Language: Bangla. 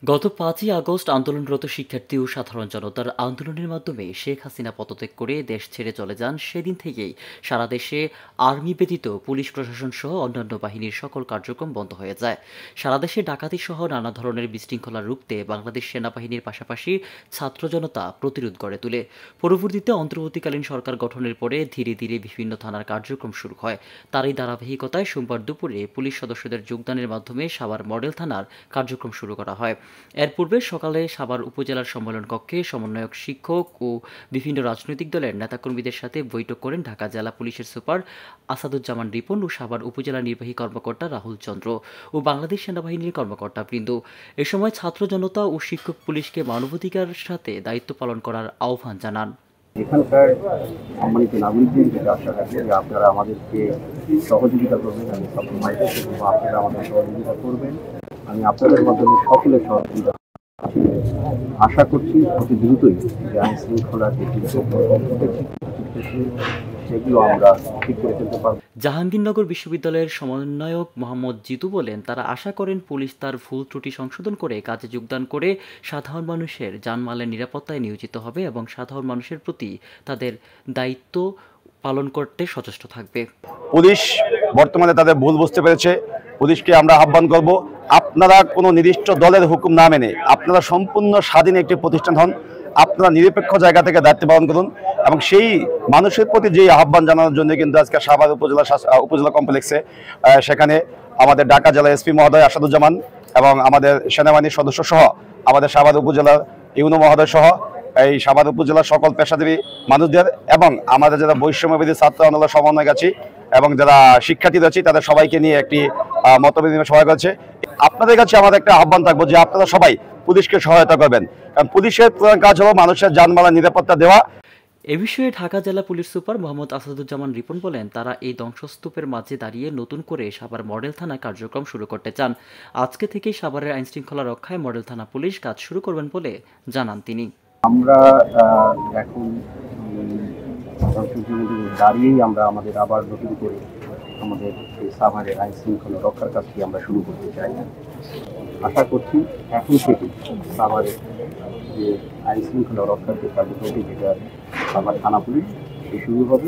গত ৫ই আগস্ট আন্দোলনরত শিক্ষার্থী ও সাধারণ জনতার আন্দোলনের মাধ্যমে শেখ হাসিনা পদত্যাগ করে দেশ ছেড়ে চলে যান। সেদিন থেকেই সারা দেশে আর্মি ব্যতীত পুলিশ প্রশাসন সহ অন্যান্য বাহিনীর সকল কার্যক্রম বন্ধ হয়ে যায়। সারা দেশে ডাকাতি সহ নানা ধরনের বিশৃঙ্খলা রুখতে বাংলাদেশ সেনাবাহিনীর পাশাপাশি ছাত্র জনতা প্রতিরোধ গড়ে তোলে। পরবর্তীতে অন্তর্বর্তীকালীন সরকার গঠনের পরে ধীরে ধীরে বিভিন্ন থানার কার্যক্রম শুরু হয়। তারই ধারাবাহিকতায় সোমবার দুপুরে পুলিশ সদস্যদের যোগদানের মাধ্যমে সাভার মডেল থানার কার্যক্রম শুরু করা হয়। এর পূর্বে সকালে সাভার উপজেলার সম্মেলন কক্ষে সমন্বয়ক, শিক্ষক ও বিভিন্ন রাজনৈতিক দলের নেতাকর্মীদের সাথে বৈঠক করেন ঢাকা জেলা পুলিশের সুপার আসাদুজ্জামান রিপন ও সাভার উপজেলা নির্বাহী কর্মকর্তা রাহুল চন্দ্র ও বাংলাদেশ সেনাবাহিনীর কর্মকর্তাবৃন্দ। এ সময় ছাত্র জনতা ও শিক্ষক পুলিশকে মানবাধিকারের সাথে দায়িত্ব পালন করার আহ্বান জানান। এখানকার সম্মানিত নাগরিকদের যেটা আশা রাখি যে আপনারা আমাদেরকে সহযোগিতা করবেন। আমি সবসময় আপনারা আমাদের সহযোগিতা করবেন। আমি আপনাদের মাধ্যমে সকলের সহযোগিতা আশা করছি অতি দ্রুতই যে আইন শৃঙ্খলার সেগুলো আমরা ঠিক করে ফেলতে পারব। জাহাঙ্গীরনগর বিশ্ববিদ্যালয়ের সমন্বয়ক মোহাম্মদ জিতু বলেন, তারা আশা করেন পুলিশ তার ভুল ত্রুটি সংশোধন করে কাজে যোগদান করে সাধারণ মানুষের জানমালের নিরাপত্তায় নিয়োজিত হবে এবং সাধারণ মানুষের প্রতি তাদের দায়িত্ব পালন করতে সচেষ্ট থাকবে। পুলিশ বর্তমানে তাদের ভুল বুঝতে পেরেছে। পুলিশকে আমরা আহ্বান করব, আপনারা কোনো নির্দিষ্ট দলের হুকুম না মেনে আপনারা সম্পূর্ণ স্বাধীন একটি প্রতিষ্ঠান হন। আপনারা নিরপেক্ষ জায়গা থেকে দায়িত্ব পালন করুন এবং সেই মানুষের প্রতি যে আহ্বান জানানোর জন্য কিন্তু আজকে সাভার উপজেলা কমপ্লেক্সে সেখানে আমাদের ঢাকা জেলা এসপি মহোদয় আসাদুজ্জামান এবং আমাদের সেনাবাহিনীর সদস্য সহ আমাদের সাভার উপজেলার ইউনো মহোদয় সহ এই সাভার উপজেলার সকল পেশাজীবী মানুষদের এবং আমাদের যারা বৈষম্যবিধি ছাত্র আন্দোলন সমন্বয়ক আছি এবং যারা শিক্ষার্থী রয়েছে তাদের সবাইকে নিয়ে একটি মত বিনিময় সভা করেছে। আপনাদের কাছে আমাদের একটা আহ্বান থাকবো যে আপনারা সবাই পুলিশকে সহায়তা করবেন, কারণ পুলিশের প্রধান কাজ হলো মানুষের জানমালের নিরাপত্তা দেওয়া। এ বিষয়ে ঢাকা জেলা পুলিশ সুপার মোহাম্মদ আসাদুজ্জামান রিপন বলেন, তারা এই ধ্বংসস্তূপের মাঝে দাঁড়িয়ে নতুন করে সাভার মডেল থানায় কার্যক্রম শুরু করতে চান। আজকে থেকেই সাভারের আইনশৃঙ্খলা রক্ষায় মডেল থানা পুলিশ কাজ শুরু করবেন বলে জানান তিনি। আমরা এখন দাঁড়িয়েই আমরা আমাদের আবার নতুন করে আমাদের এই সাভারের আইন শৃঙ্খলা রক্ষার কাজটি আমরা শুরু করতে চাই। আশা করছি এখন থেকে সাভারের যে আইন শৃঙ্খলা রক্ষার যে কার্যক্রমটি, যেটা সাভার থানা পুলিশ শুরু হবে।